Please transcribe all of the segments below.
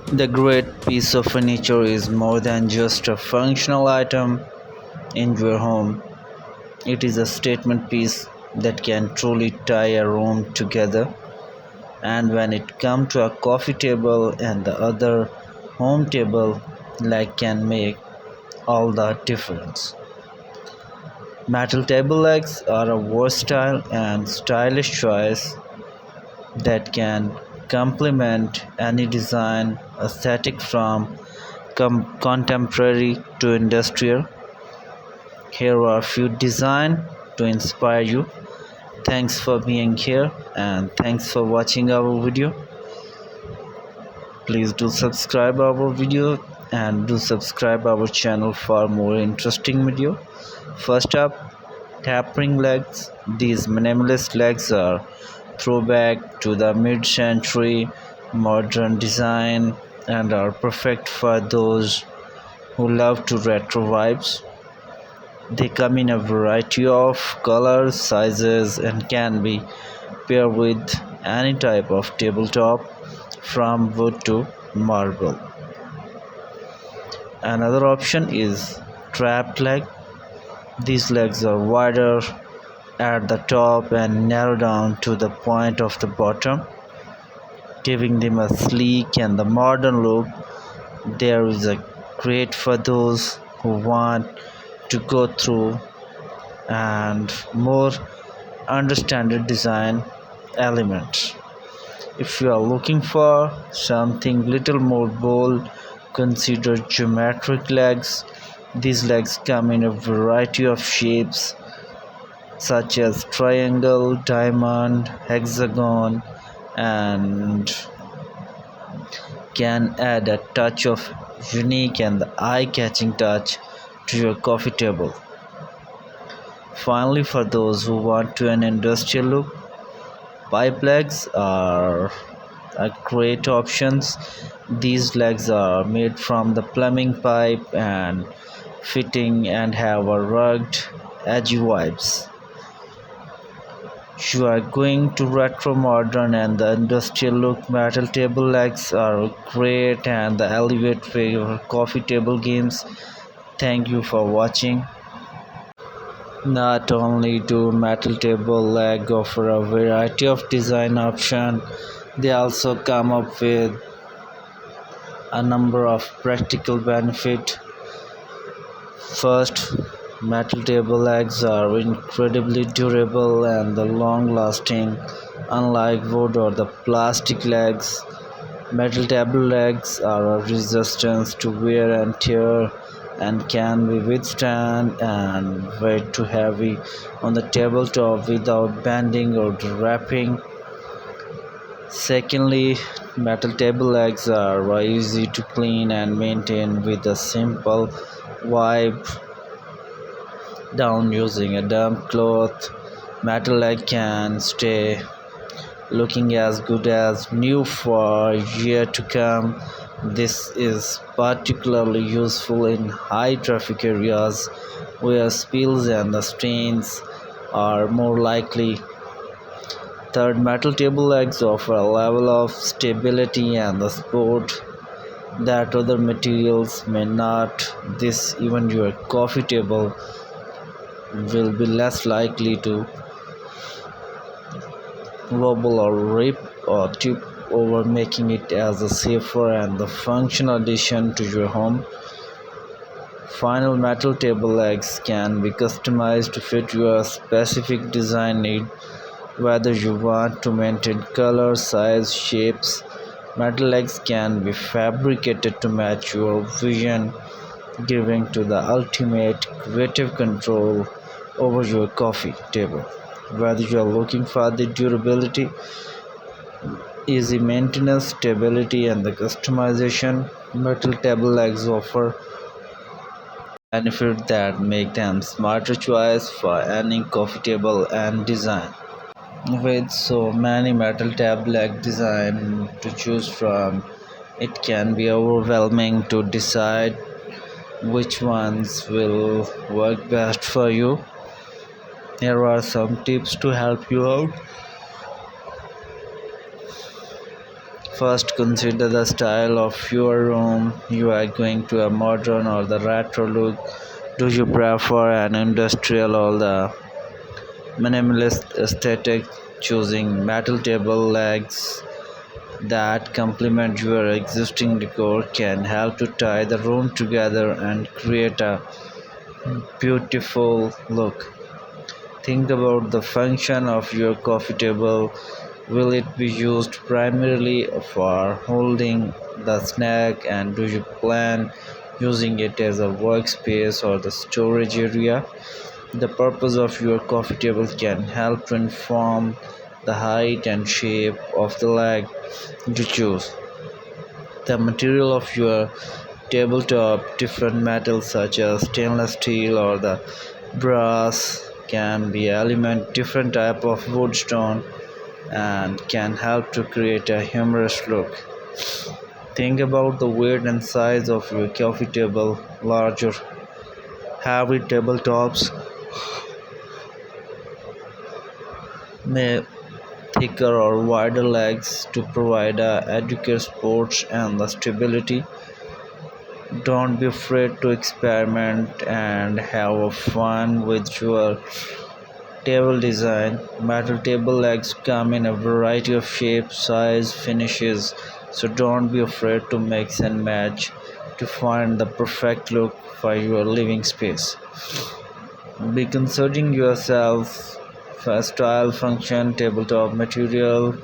The great piece of furniture is more than just a functional item in your home. It is a statement piece that can truly tie a room together. And when it comes to a coffee table and the other home table, like can make all the difference. Metal table legs are a versatile and stylish choice that can complement any design aesthetic from contemporary to industrial. Here are a few designs to inspire you. Thanks for being here and thanks for watching our video. Please do subscribe our video and do subscribe our channel for more interesting video. First up, tapering legs. These minimalist legs are throwback to the mid-century modern design and are perfect for those who love to retro vibes. They come in a variety of colors, sizes, and can be paired with any type of tabletop from wood to marble. Another option is trapped leg. These legs are wider at the top and narrow down to the point of the bottom, giving them a sleek and the modern look. There is a great for those who want to go through and more understanded design elements. If you are looking for something little more bold, consider geometric legs. These legs come in a variety of shapes such as triangle, diamond, hexagon, and can add a touch of unique and eye-catching touch to your coffee table. Finally, for those who want to an industrial look, pipe legs are a great options. These legs are made from the plumbing pipe and fitting and have a rugged, edgy vibes. You are going to retro modern and the industrial look. Metal table legs are great and the elevate your coffee table games. Thank you for watching. Not only do metal table leg offer a variety of design options, they also come up with a number of practical benefits. First, metal table legs are incredibly durable and long-lasting. Unlike wood or the plastic legs, metal table legs are resistant to wear and tear and can be withstand and weight too heavy on the tabletop without bending or wrapping. Secondly, metal table legs are easy to clean and maintain with a simple wipe down using a damp cloth. Metal leg can stay looking as good as new for a year to come. This is particularly useful in high traffic areas where spills and the stains are more likely. Third, metal table legs offer a level of stability and the support that other materials may not. This even your coffee table will be less likely to wobble or rip or tip over, making it as a safer and the functional addition to your home. Final, metal table legs can be customized to fit your specific design need, whether you want to maintain color, size, shapes. Metal legs can be fabricated to match your vision, giving to the ultimate creative control over your coffee table. Whether you are looking for the durability, easy maintenance, stability, and the customization, metal table legs offer benefits that make them smarter choice for any coffee table and design. With so many metal tab leg design to choose from, it can be overwhelming to decide which ones will work best for you. Here are some tips to help you out. First, consider the style of your room. You are going to a modern or the retro look. Do you prefer an industrial or the minimalist aesthetic? Choosing metal table legs that complement your existing decor can help to tie the room together and create a beautiful look. Think about the function of your coffee table. Will it be used primarily for holding the snack, and do you plan using it as a workspace or the storage area? The purpose of your coffee table can help to inform the height and shape of the leg to choose. The material of your tabletop, different metals such as stainless steel or the brass can be element different type of wood stone and can help to create a humorous look. Think about the weight and size of your coffee table. Larger, heavy tabletops may thicker or wider legs to provide adequate support and the stability. Don't be afraid to experiment and have fun with your table design. Metal table legs come in a variety of shapes, size, finishes, so don't be afraid to mix and match to find the perfect look for your living space. Be considering yourself for style, function, tabletop material,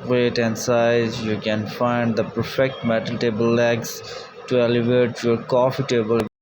weight and size. You can find the perfect metal table legs to elevate your coffee table